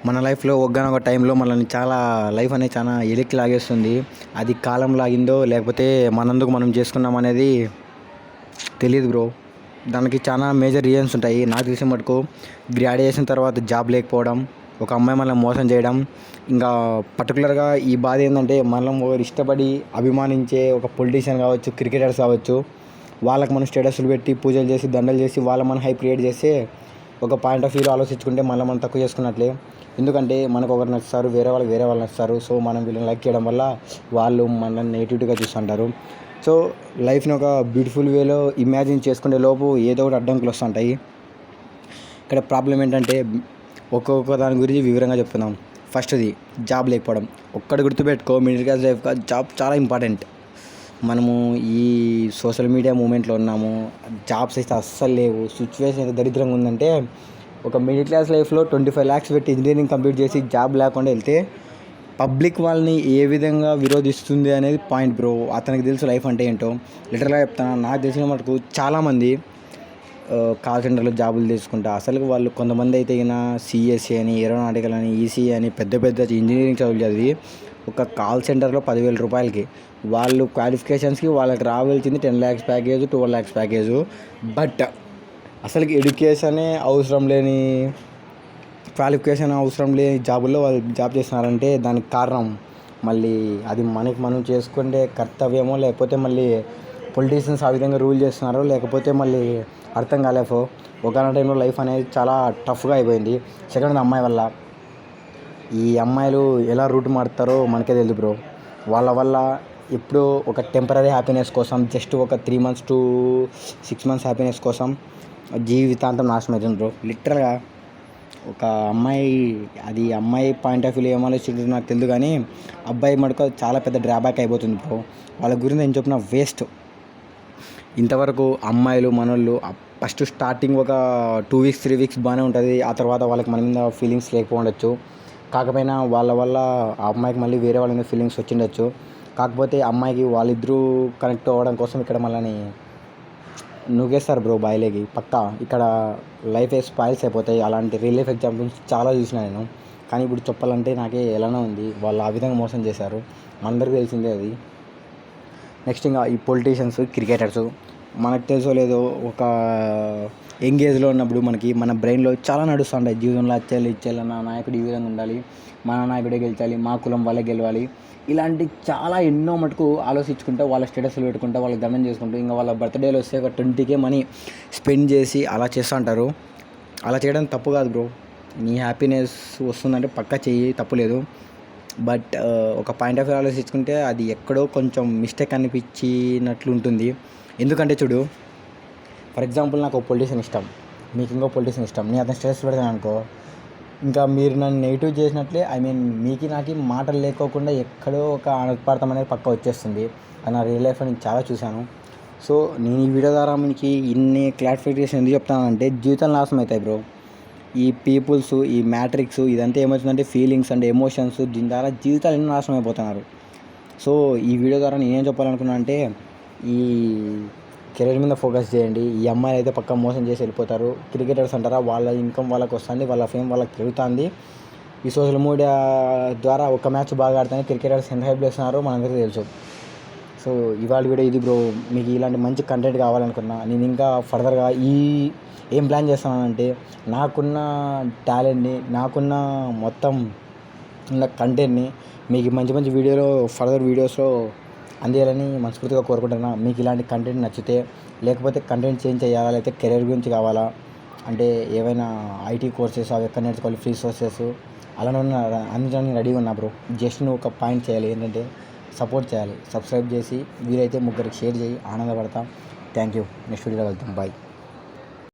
మన లైఫ్లో ఒక్కగానొక టైంలో మనల్ని చాలా లైఫ్ అనేది చాలా ఎలిక్కి లాగేస్తుంది. అది కాలం లాగిందో లేకపోతే మనందుకు మనం చేసుకున్నాం అనేది తెలియదు బ్రో. దానికి చాలా మేజర్ రీజన్స్ ఉంటాయి. నాకు తెలిసిన మటుకు గ్రాడ్యుయేషన్ తర్వాత జాబ్ లేకపోవడం, ఒక అమ్మాయి మనల్ని మోసం చేయడం, ఇంకా పర్టికులర్గా ఈ బాధ ఏంటంటే మనం ఒకరు ఇష్టపడి అభిమానించే ఒక పొలిటీషియన్ కావచ్చు, క్రికెటర్స్ కావచ్చు, వాళ్ళకి మనం స్టేటస్లు పెట్టి పూజలు చేసి దండలు చేసి వాళ్ళ మనం హైప్ క్రియేట్ చేస్తే ఒక పాయింట్ ఆఫ్ వ్యూలో ఆలోచించుకుంటే మళ్ళీ మనం తక్కువ చేసుకున్నట్లే. ఎందుకంటే మనకు ఒకరు నచ్చుతారు, వేరే వాళ్ళు నచ్చుతారు. సో మనం వీళ్ళని లైక్ చేయడం వల్ల వాళ్ళు మనల్ని నెగిటివ్గా చూస్తుంటారు. సో లైఫ్ని ఒక బ్యూటిఫుల్ వేలో ఇమాజిన్ చేసుకునే లోపు ఏదో ఒకటి అడ్డంకులు వస్తుంటాయి. ఇక్కడ ప్రాబ్లం ఏంటంటే ఒక్కొక్క దాని గురించి వివరంగా చెప్తున్నాం. ఫస్ట్ది జాబ్ లేకపోవడం. ఒక్కటి గుర్తుపెట్టుకో, మిడిల్ క్లాస్ లైఫ్గా జాబ్ చాలా ఇంపార్టెంట్. మనము ఈ సోషల్ మీడియా మూమెంట్లో ఉన్నాము, జాబ్స్ అయితే అస్సలు లేవు. సిచ్యువేషన్ అయితే దరిద్రంగా ఉందంటే ఒక మిడిల్ క్లాస్ లైఫ్లో 25 lakhs పెట్టి ఇంజనీరింగ్ కంప్లీట్ చేసి జాబ్ లేకుండా వెళ్తే పబ్లిక్ వాళ్ళని ఏ విధంగా విరోధిస్తుంది అనేది పాయింట్ బ్రో. అతనికి తెలుసు లైఫ్ అంటే ఏంటో. లిటరల్గా చెప్తాను, నాకు తెలిసిన మటుకు చాలామంది కాల్ సెంటర్లో జాబులు తీసుకుంటా అసలు వాళ్ళు కొంతమంది అయితే అయినా సిఎస్సి అని, ఏరోనాటికల్ అని, ఈసీఈ అని పెద్ద ఇంజనీరింగ్ చదువులు చదివి ఒక కాల్ సెంటర్లో 10,000 రూపాయలకి వాళ్ళు క్వాలిఫికేషన్స్కి వాళ్ళకి రావాల్సింది 10 lakhs package, 12 lakhs package. But అసలుకి ఎడ్యుకేషనే అవసరం లేని, క్వాలిఫికేషన్ అవసరం లేని జాబుల్లో వాళ్ళు జాబ్ చేస్తున్నారంటే దానికి కారణం మళ్ళీ అది మనకి మనం చేసుకుంటే కర్తవ్యమో, లేకపోతే మళ్ళీ పొలిటీషియన్స్ ఆ విధంగా రూల్ చేస్తున్నారో, లేకపోతే మళ్ళీ అర్థం కాలేఫో. ఒకనొక టైంలో లైఫ్ అనేది చాలా టఫ్గా అయిపోయింది. సెకండ్ అమ్మాయి వల్ల. ఈ అమ్మాయిలు ఎలా రూట్ మారుతారో మనకే తెలియదు బ్రో. వాళ్ళ వల్ల ఎప్పుడూ ఒక టెంపరీ హ్యాపీనెస్ కోసం, జస్ట్ ఒక 3 months to 6 months హ్యాపీనెస్ కోసం జీవితాంతం నాశనం అవుతుంది బ్రో. లిటరల్గా ఒక అమ్మాయి, అది అమ్మాయి పాయింట్ ఆఫ్ వ్యూలో ఏం ఆలోచించిందో నాకు తెలియదు, కానీ అబ్బాయి మటుకు చాలా పెద్ద డ్రాబ్యాక్ అయిపోతుంది బ్రో. వాళ్ళ గురించి ఏం చెప్పినా వేస్ట్. ఇంతవరకు అమ్మాయిలు మనోళ్ళు ఫస్ట్ స్టార్టింగ్ ఒక 2 weeks 3 weeks బాగానే ఉంటుంది. ఆ తర్వాత వాళ్ళకి మన మీద ఫీలింగ్స్ లేకపోవచ్చు. కాకపోయినా వాళ్ళ వల్ల ఆ అమ్మాయికి మళ్ళీ వేరే వాళ్ళ మీద ఫీలింగ్స్ వచ్చిండొచ్చు. కాకపోతే అమ్మాయికి వాళ్ళిద్దరూ కనెక్ట్ అవ్వడం కోసం ఇక్కడ మళ్ళీ నువ్వేస్తారు బ్రో బాయిలేకి పక్కా. ఇక్కడ లైఫ్ స్పాయిల్స్ అయిపోతాయి. అలాంటి రియల్ లైఫ్ ఎగ్జాంపుల్స్ చాలా చూసిన నేను. కానీ ఇప్పుడు చెప్పాలంటే నాకే ఎలానో ఉంది. వాళ్ళు ఆ విధంగా మోసం చేశారు, మనందరికీ తెలిసిందే అది. నెక్స్ట్ ఇంకా ఈ పొలిటీషియన్స్, క్రికెటర్స్. మనకు తెలుసో లేదో ఒక ఎంగేజ్లో ఉన్నప్పుడు మన బ్రెయిన్లో చాలా నడుస్తుంటాయి. జీవితంలో ఇచ్చేయాలి, నా నాయకుడు ఈ విధంగా ఉండాలి, మన నాయకుడే గెలిచాలి, మా కులం వాళ్ళే గెలవాలి, ఇలాంటి చాలా ఎన్నో మటుకు ఆలోచించుకుంటూ వాళ్ళ స్టేటస్లు పెట్టుకుంటూ వాళ్ళకి దండం చేసుకుంటూ ఇంకా వాళ్ళ బర్త్డేలో వస్తే ఒక 20K మనీ స్పెండ్ చేసి అలా చేస్తూ ఉంటారు. అలా చేయడం తప్పు కాదు బ్రో. నీ హ్యాపీనెస్ వస్తుందంటే పక్కా చెయ్యి, తప్పులేదు. బట్ ఒక పాయింట్ ఆఫ్ వ్యూ ఆలోచించుకుంటే అది ఎక్కడో కొంచెం మిస్టేక్ అనిపించినట్లు ఉంటుంది. ఎందుకంటే చూడు, ఫర్ ఎగ్జాంపుల్ నాకు ఒక పొలిటీషియన్ ఇష్టం, మీకు ఇంకో పొలిటీషియన్ ఇష్టం, నేను అతను స్టేటస్ పెడతాను అనుకో, ఇంకా మీరు నన్ను నెగిటివ్ చేసినట్లే. మీకు నాకు మాటలు లేకోకుండా ఎక్కడో ఒక అనుపార్థం అనేది పక్క వచ్చేస్తుంది. అది నా రియల్ లైఫ్లో నేను చాలా చూశాను. సో నేను ఈ వీడియో ద్వారా మీకు ఇన్ని క్లారిఫికేషన్ ఎందుకు చెప్తానంటే జీవితం నాశనం అవుతాయి బ్రో. ఈ పీపుల్స్, ఈ మ్యాట్రిక్స్, ఇదంతా ఏమవుతుందంటే ఫీలింగ్స్ అండ్ ఎమోషన్స్, దీని ద్వారా జీవితాలు ఎన్నో నాశనం అయిపోతున్నారు. సో ఈ వీడియో ద్వారా నేనేం చెప్పాలనుకున్నా అంటే ఈ కెరీర్ మీద ఫోకస్ చేయండి. ఈ అమ్మాయిలు అయితే పక్కా మోసం చేసి వెళ్ళిపోతారు. క్రికెటర్స్ అంటారా, వాళ్ళ ఇన్కమ్ వాళ్ళకి వస్తుంది, వాళ్ళ ఫేమ్ వాళ్ళకి పెరుగుతుంది. ఈ సోషల్ మీడియా ద్వారా ఒక మ్యాచ్ బాగా ఆడితేనే క్రికెటర్స్ ఎంత హైప్ చేస్తున్నారో మనందరికీ తెలుసు. సో ఇవాళ వీడియో ఇది బ్రో. మీకు ఇలాంటి మంచి కంటెంట్ కావాలనుకున్నా నేను ఇంకా ఫర్దర్గా ఏం ప్లాన్ చేస్తున్నానంటే నాకున్న టాలెంట్ని, నాకున్న మొత్తం ఉన్న కంటెంట్ని మీకు మంచి వీడియోలో, ఫర్దర్ వీడియోస్లో అందేయాలని మనస్ఫూర్తిగా కోరుకుంటున్నా. మీకు ఇలాంటి కంటెంట్ నచ్చితే, లేకపోతే కంటెంట్ చేంజ్ చేయాలా, లేకపోతే కెరీర్ గురించి కావాలా, అంటే ఏవైనా ఐటీ కోర్సెస్ అవి ఎక్కడ నేర్చుకోవాలి, ఫ్రీ సోర్సెస్ అలానే అందించడానికి రెడీగా ఉన్నా బ్రో. జస్ట్ నువ్వు ఒక పాయింట్ చేయాలి, ఏంటంటే సపోర్ట్ చేయాలి. సబ్స్క్రైబ్ చేసి వీలైతే 3 షేర్ చేయి, ఆనందపడతాం. Thank you. నెక్స్ట్ వీడియోలో వెళ్తాం. బాయ్.